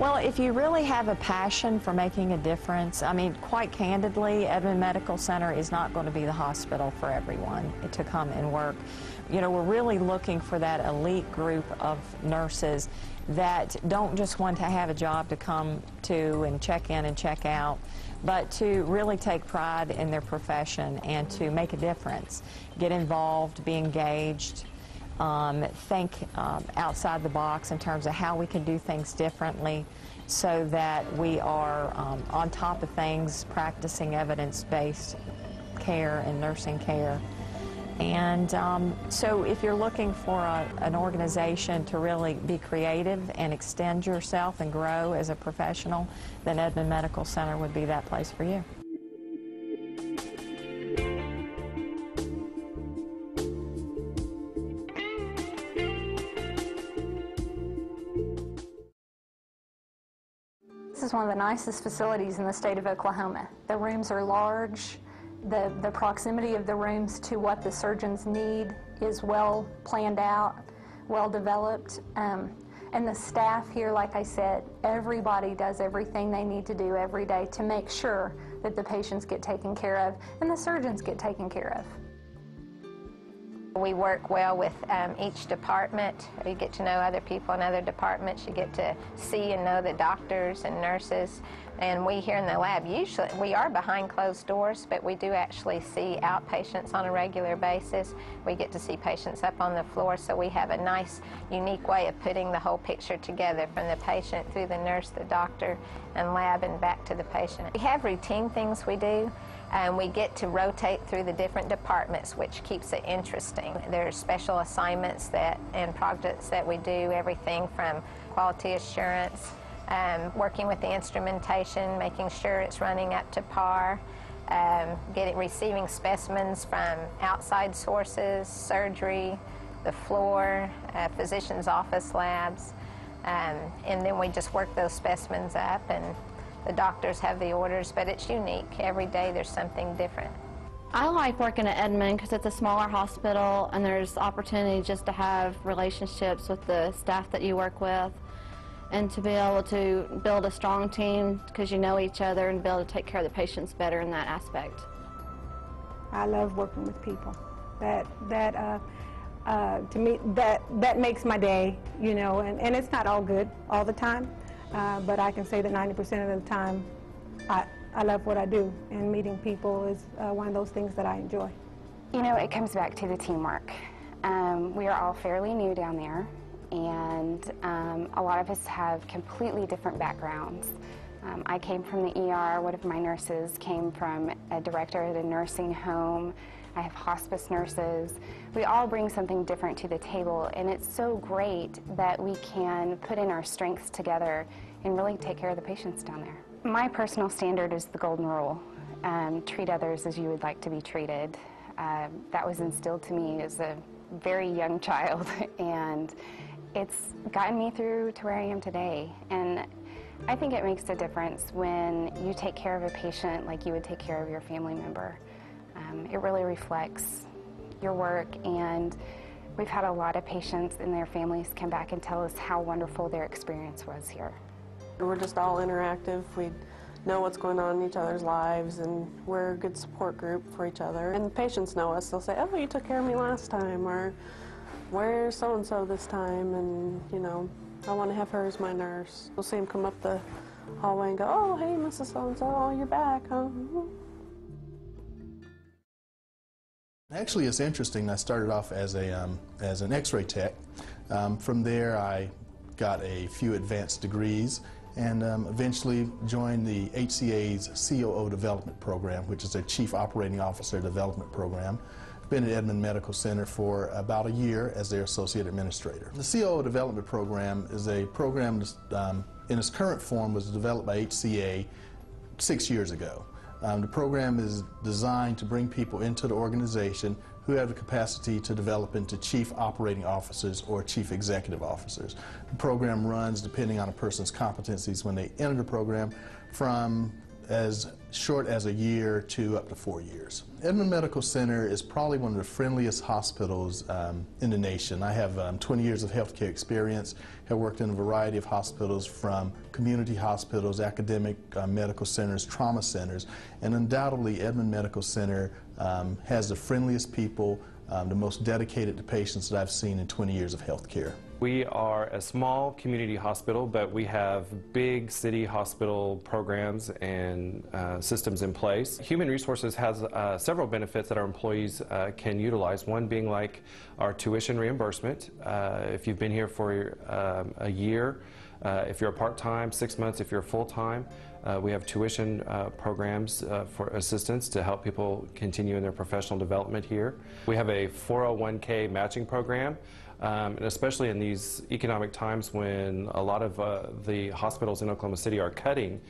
Well, if you really have a passion for making a difference, I mean, quite candidly, Edmond Medical Center is not going to be the hospital for everyone to come and work. You know, we're really looking for that elite group of nurses that don't just want to have a job to come to and check in and check out, but to really take pride in their profession and to make a difference, get involved, be engaged, think outside the box in terms of how we can do things differently so that we are on top of things, practicing evidence-based care and nursing care. And so if you're looking for an organization to really be creative and extend yourself and grow as a professional, then Edmond Medical Center would be that place for you. This is one of the nicest facilities in the state of Oklahoma. The rooms are large. The proximity of the rooms to what the surgeons need is well planned out, well developed. And the staff here, like I said, everybody does everything they need to do every day to make sure that the patients get taken care of and the surgeons get taken care of. We work well with each department. You get to know other people in other departments. You get to see and know the doctors and nurses. And we here in the lab, usually, we are behind closed doors, but we do actually see outpatients on a regular basis. We get to see patients up on the floor, so we have a nice, unique way of putting the whole picture together from the patient through the nurse, the doctor, and lab, and back to the patient. We have routine things we do. And we get to rotate through the different departments, which keeps it interesting. There's special assignments and projects that we do, everything from quality assurance, working with the instrumentation, making sure it's running up to par, receiving specimens from outside sources, surgery, the floor, physician's office labs, and then we just work those specimens up, and the doctors have the orders, but it's unique. Every day there's something different. I like working at Edmond because it's a smaller hospital and there's opportunity just to have relationships with the staff that you work with and to be able to build a strong team because you know each other and be able to take care of the patients better in that aspect. I love working with people. To me, that makes my day, you know, and it's not all good all the time. But I can say that 90% of the time, I love what I do, and meeting people is one of those things that I enjoy. You know, it comes back to the teamwork. We are all fairly new down there, and a lot of us have completely different backgrounds. I came from the ER. One of my nurses came from a director at a nursing home. I have hospice nurses. We all bring something different to the table, and it's so great that we can put in our strengths together and really take care of the patients down there. My personal standard is the golden rule. Treat others as you would like to be treated. That was instilled to me as a very young child, and it's gotten me through to where I am today. And I think it makes a difference when you take care of a patient like you would take care of your family member. It really reflects your work, and we've had a lot of patients and their families come back and tell us how wonderful their experience was here. We're just all interactive. We know what's going on in each other's lives, and we're a good support group for each other. And the patients know us. They'll say, oh, you took care of me last time, or where's so-and-so this time, and, you know, I want to have her as my nurse. We'll see them come up the hallway and go, oh, hey, Mrs. So-and-so, oh, you're back, huh? Actually, it's interesting. I started off as an X-ray tech. From there, I got a few advanced degrees and eventually joined the HCA's COO development program, which is a Chief Operating Officer development program. I've been at Edmond Medical Center for about a year as their Associate Administrator. The COO development program is a program in its current form was developed by HCA 6 years ago. The program is designed to bring people into the organization who have the capacity to develop into chief operating officers or chief executive officers. The program runs, depending on a person's competencies when they enter the program, from as short as a year to up to 4 years. Edmond Medical Center is probably one of the friendliest hospitals in the nation. I have 20 years of healthcare experience, have worked in a variety of hospitals, from community hospitals, academic medical centers, trauma centers, and undoubtedly Edmond Medical Center has the friendliest people, the most dedicated to patients that I've seen in 20 years of healthcare. We are a small community hospital, but we have big city hospital programs and systems in place. Human Resources has several benefits that our employees can utilize, one being like our tuition reimbursement. If you've been here for a year, if you're part-time, 6 months, if you're full-time, we have tuition programs for assistance to help people continue in their professional development here. We have a 401k matching program, and especially in these economic times when a lot of the hospitals in Oklahoma City are cutting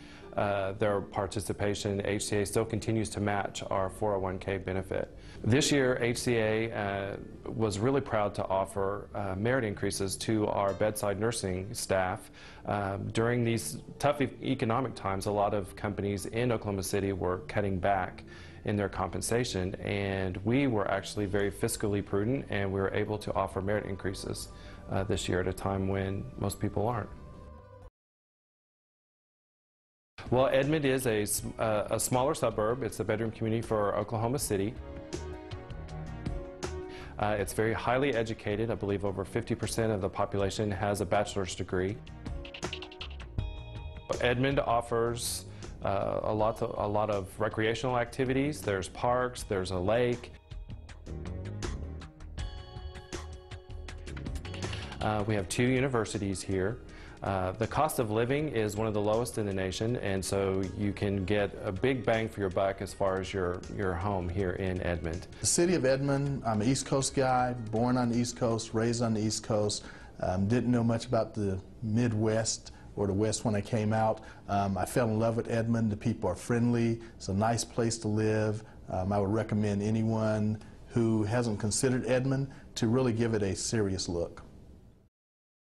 their participation, HCA still continues to match our 401k benefit. This year, HCA was really proud to offer merit increases to our bedside nursing staff. During these tough economic times, a lot of companies in Oklahoma City were cutting back in their compensation, and we were actually very fiscally prudent, and we were able to offer merit increases this year at a time when most people aren't. Well, Edmond is a smaller suburb. It's a bedroom community for Oklahoma City. It's very highly educated. I believe over 50% of the population has a bachelor's degree. Edmond offers a lot of recreational activities. There's parks, there's a lake. We have 2 universities here. The cost of living is one of the lowest in the nation, and so you can get a big bang for your buck as far as your home here in Edmond. The city of Edmond, I'm an East Coast guy, born on the East Coast, raised on the East Coast. Didn't know much about the Midwest or the West when I came out. I fell in love with Edmond. The people are friendly. It's a nice place to live. I would recommend anyone who hasn't considered Edmond to really give it a serious look.